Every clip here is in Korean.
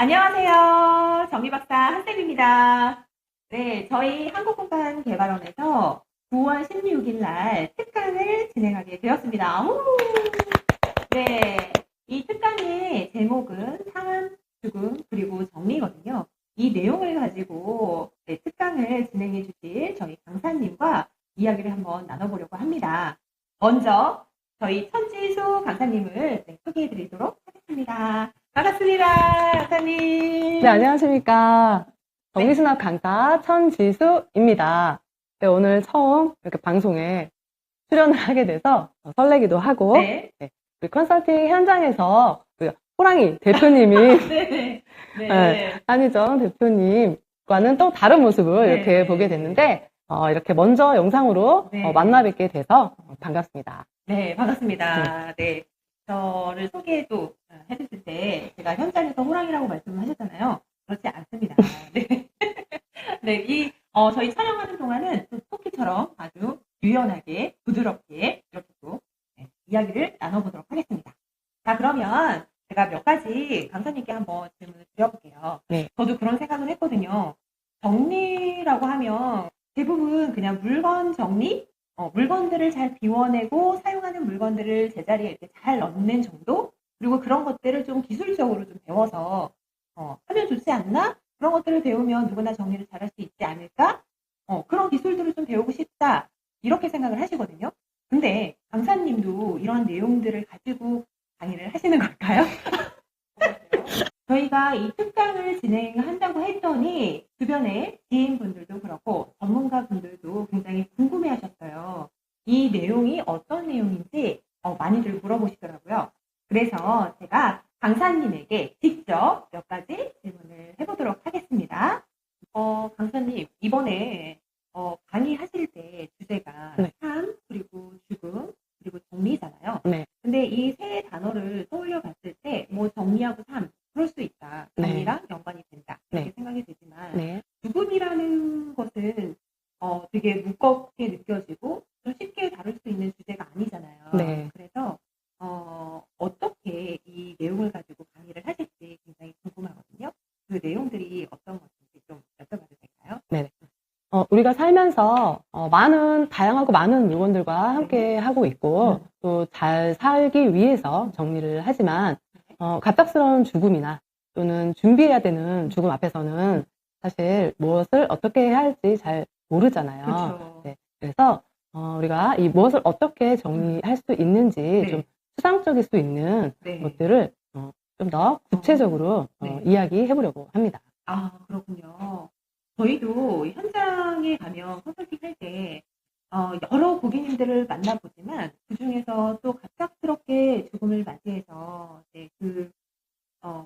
안녕하세요. 정리박사 한쌤입니다. 네, 저희 한국공간개발원에서 9월 16일 날 특강을 진행하게 되었습니다. 우! 네, 이 특강의 제목은 상한, 죽음, 그리고 정리거든요. 이 내용을 가지고 특강을 진행해 주실 저희 강사님과 이야기를 한번 나눠보려고 합니다. 먼저 저희 천지수 강사님을 소개해 드리도록 하겠습니다. 반갑습니다, 강사님. 네, 안녕하십니까. 네. 정리수납 강사 천지수입니다. 네, 오늘 처음 이렇게 방송에 출연을 하게 돼서 설레기도 하고, 네. 우리 컨설팅 현장에서 우리 호랑이 대표님이, 네. 한희정 대표님과는 또 다른 모습을 네. 이렇게 보게 됐는데, 이렇게 먼저 영상으로 네. 만나 뵙게 돼서 반갑습니다. 네, 반갑습니다. 네. 저를 소개도 해주실 때 제가 현장에서 호랑이라고 말씀을 하셨잖아요. 그렇지 않습니다. 네. 네, 저희 촬영하는 동안은 또 토끼처럼 아주 유연하게, 부드럽게 이렇게 또 이야기를 나눠보도록 하겠습니다. 자, 그러면 제가 몇 가지 강사님께 한번 질문을 드려볼게요. 네. 저도 그런 생각을 했거든요. 정리라고 하면 대부분 그냥 물건 정리? 물건들을 잘 비워내고 사용하는 물건들을 제자리에 이렇게 잘 넣는 정도? 그리고 그런 것들을 좀 기술적으로 좀 배워서 하면 좋지 않나? 그런 것들을 배우면 누구나 정리를 잘할 수 있지 않을까? 그런 기술들을 좀 배우고 싶다. 이렇게 생각을 하시거든요. 근데 강사님도 이런 내용들을 가지고 강의를 하시는 걸까요? 저희가 이 특강을 진행한다고 했더니 주변에 지인분들도 그렇고 전문가분들도 굉장히 궁금해하셨어요. 이 내용이 어떤 내용인지 많이들 물어보시더라고요. 그래서 제가 강사님에게 직접 몇 가지 질문을 해보도록 하겠습니다. 강사님, 이번에 강의하실 때 주제가 네. 삶, 그리고 죽음, 그리고 정리잖아요. 네. 근데 이 세 단어를 떠올려 봤을 때 뭐 정리하고 삶, 그럴 수 있다. 정리랑 연관이 된다. 이렇게 네. 생각이 되지만 네. 죽음이라는 것은 되게 무겁게 느껴지고 좀 쉽게 다룰 수 있는 주제가 아니잖아요. 네. 그래서 어떻게 이 내용을 가지고 강의를 하실지 굉장히 궁금하거든요. 그 내용들이 어떤 것인지 좀 여쭤봐도 될까요? 네. 우리가 살면서 다양하고 많은 물건들과 함께 하고 있고 또 잘 살기 위해서 정리를 하지만 갑작스러운 죽음이나 또는 준비해야 되는 죽음 앞에서는 사실 무엇을 어떻게 해야 할지 잘 모르잖아요. 그렇죠. 네, 그래서 우리가 이 무엇을 어떻게 정리할 수 있는지 네. 좀 추상적일 수 있는 네. 것들을 좀 더 구체적으로 네. 이야기해 보려고 합니다. 아, 그렇군요. 저희도 현장에 가면 컨설팅 할 때 여러 고객님들을 만나보지만 그중에서 또 갑작스럽게 죽음을 맞이해서 이제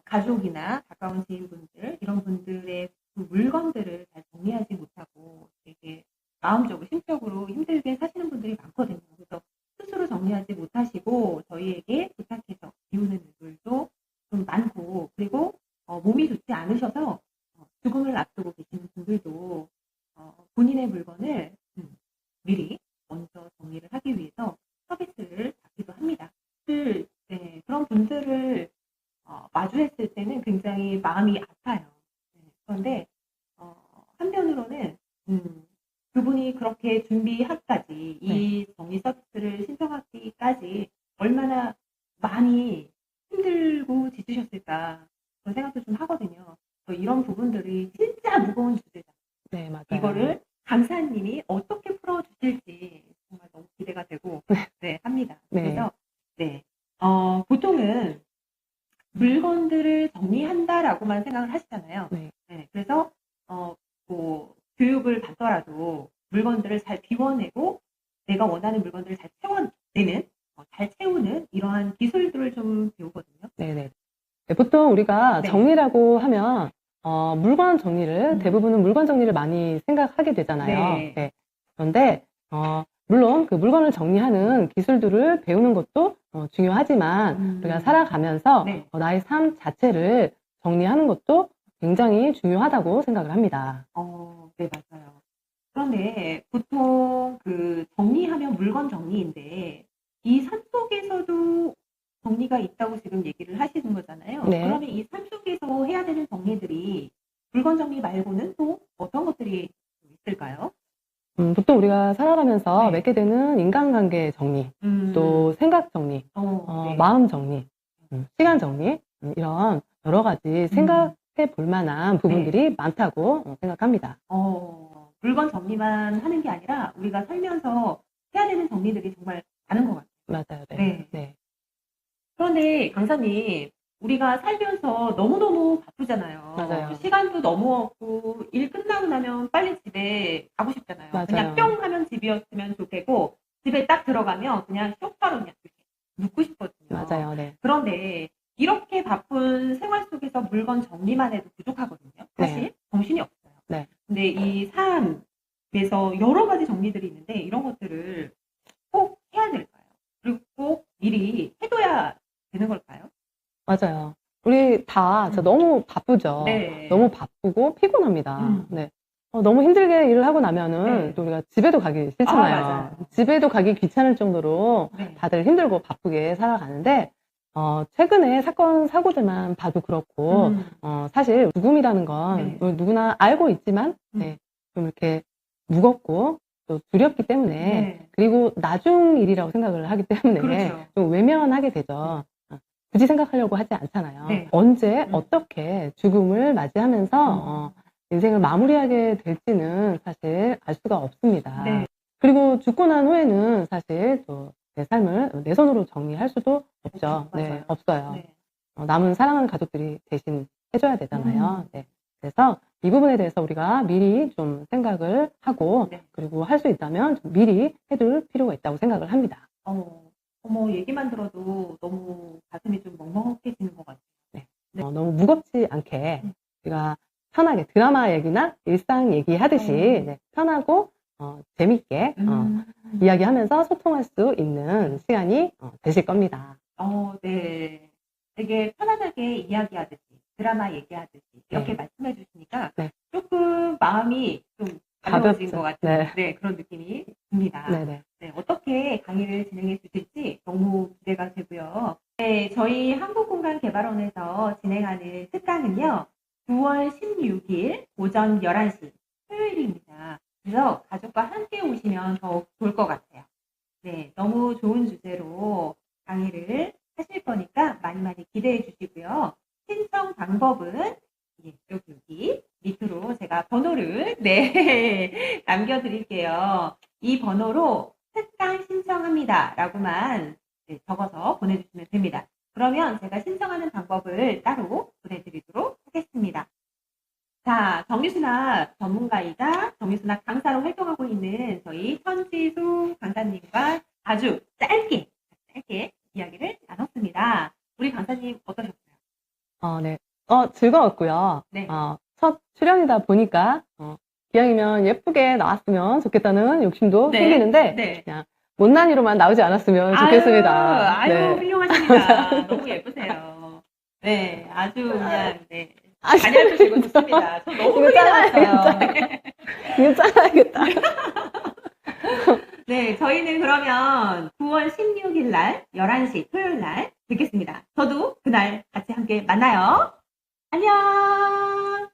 가족이나 가까운 지인분들 이런 분들의 그 물건들을 잘 정리하지 못하고 되게 마음적으로 심적으로 힘들게 사시는 분들이 많거든요. 그래서 스스로 정리하지 못하시고 저희에게 부탁해서 비우는 분들도 좀 많고, 그리고 몸이 좋지 않으셔서 죽음을 앞두고 계시는 분들도 본인의 물건을 미리 먼저 정리를 하기 위해서 서비스를 받기도 합니다. 네, 그런 분들을 마주했을 때는 굉장히 마음이 아파요. 네, 그런데 한편으로는 그분이 그렇게 준비하기까지 이 정리 서비스를 신청하기까지 얼마나 많이 힘들고 지치셨을까 그런 생각도 좀 하거든요. 이런 부분들이 진짜 무거운 주제다. 네, 맞아요. 이거를 강사님이 어떻게 풀어주실지 정말 너무 기대가 되고 네, 합니다. 네. 그래서 네, 보통은 물건들을 정리한다라고만 생각을 하시잖아요. 네. 네, 그래서 뭐 교육을 받더라도 물건들을 잘 비워내고 내가 원하는 물건들을 잘 채워내는, 잘 채우는 이러한 기술들을 좀 배우거든요. 네네. 네, 보통 우리가 네. 정리라고 하면 물건 정리를 대부분은 물건 정리를 많이 생각하게 되잖아요. 네. 네. 그런데 물론 그 물건을 정리하는 기술들을 배우는 것도 중요하지만 우리가 살아가면서 네. 나의 삶 자체를 정리하는 것도 굉장히 중요하다고 생각을 합니다. 네, 맞아요. 그런데 보통 그 정리하면 물건 정리인데 이 삶 속에서도 정리가 있다고 지금 얘기를 하시는 거잖아요. 네. 그러면 이 삶 속에서 해야 해야 되는 정리들이 물건 정리 말고는 또 어떤 것들이 있을까요? 보통 우리가 살아가면서 네. 맺게 되는 인간관계 정리, 또 생각 정리, 네. 마음 정리, 시간 정리, 이런 여러 가지 생각해 볼 만한 부분들이 많다고 생각합니다. 물건 정리만 하는 게 아니라 우리가 살면서 해야 되는 정리들이 정말 많은 것 같아요. 맞아요. 네. 네. 네. 그런데 강사님, 우리가 살면서 너무너무 바쁘잖아요. 맞아요. 시간도 너무 없고 일 끝나고 나면 빨리 집에 가고 싶잖아요. 맞아요. 그냥 뿅 하면 집이었으면 좋겠고 집에 딱 들어가면 그냥 소파로 그냥 이렇게 눕고 싶거든요. 맞아요. 네. 그런데 이렇게 바쁜 생활 속에서 물건 정리만 해도 부족하거든요. 사실 네. 정신이 없어요. 네. 근데 이 삶에서 여러 가지 정리들이 있는데 이런 것들을 꼭 해야 될까요? 그리고 꼭 미리 해둬야 되는 걸까요? 맞아요. 우리 다 진짜 너무 바쁘죠. 네. 너무 바쁘고 피곤합니다. 음. 네. 너무 힘들게 일을 하고 나면은 네. 또 우리가 집에도 가기 싫잖아요. 맞아요. 집에도 가기 귀찮을 정도로 네. 다들 힘들고 바쁘게 살아가는데, 최근에 사건, 사고들만 봐도 그렇고, 사실 죽음이라는 건 네. 누구나 알고 있지만, 네, 좀 이렇게 무겁고 또 두렵기 때문에, 네. 그리고 나중 일이라고 생각을 하기 때문에 그렇죠. 좀 외면하게 되죠. 굳이 생각하려고 하지 않잖아요. 네. 언제 어떻게 죽음을 맞이하면서 인생을 마무리하게 될지는 사실 알 수가 없습니다. 네. 그리고 죽고 난 후에는 사실 또 내 삶을 내 손으로 정리할 수도 없죠. 맞아요. 네, 없어요. 네. 남은 사랑하는 가족들이 대신 해줘야 되잖아요. 네. 그래서 이 부분에 대해서 우리가 미리 좀 생각을 하고, 네. 그리고 할 수 있다면 좀 미리 해둘 필요가 있다고 생각을 합니다. 얘기만 들어도 너무 가슴이 좀 먹먹해지는 것 같아요. 네. 네. 너무 무겁지 않게 우리가 편하게 드라마 얘기나 일상 얘기하듯이 네, 편하고 재밌게 이야기하면서 소통할 수 있는 시간이 되실 겁니다. 네. 되게 편안하게 이야기하듯이, 드라마 얘기하듯이, 이렇게 네. 말씀해 주시니까 네. 조금 마음이 좀 가벼워진 것 같은 그런 느낌이 듭니다. 네네. 네, 어떻게 강의를 진행해 주실지 너무 기대가 되고요. 네, 저희 한국공간개발원에서 진행하는 특강은요, 9월 16일 오전 11시 토요일입니다. 그래서 가족과 함께 오시면 더욱 좋을 것 같아요. 네, 너무 좋은 주제로 강의를 하실 거니까 많이 기대해 주시고요. 신청 방법은 여기 밑으로 제가 번호를 남겨드릴게요. 이 번호로 특강 신청합니다 라고만 적어서 보내주시면 됩니다. 그러면 제가 신청하는 방법을 따로 보내드리도록 하겠습니다. 자, 정리수납 전문가이자 정리수납 강사로 활동하고 있는 저희 천지수 강사님과 아주 짧게 이야기를 나눴습니다. 우리 강사님 어떠셨어요? 네. 즐거웠고요. 네. 첫 출연이다 보니까, 기왕이면 예쁘게 나왔으면 좋겠다는 욕심도 생기는데, 그냥 못난이로만 나오지 않았으면 좋겠습니다. 아유, 훌륭하십니다. 너무 예쁘세요. 네, 아주 그냥, 잘 해주시고 좋습니다. 저 너무 크게 나왔어요. 이거 잘라야겠다. 네, 저희는 그러면 9월 16일 날 11시 토요일 날 뵙겠습니다. 저도 그날 같이 함께 만나요. 안녕!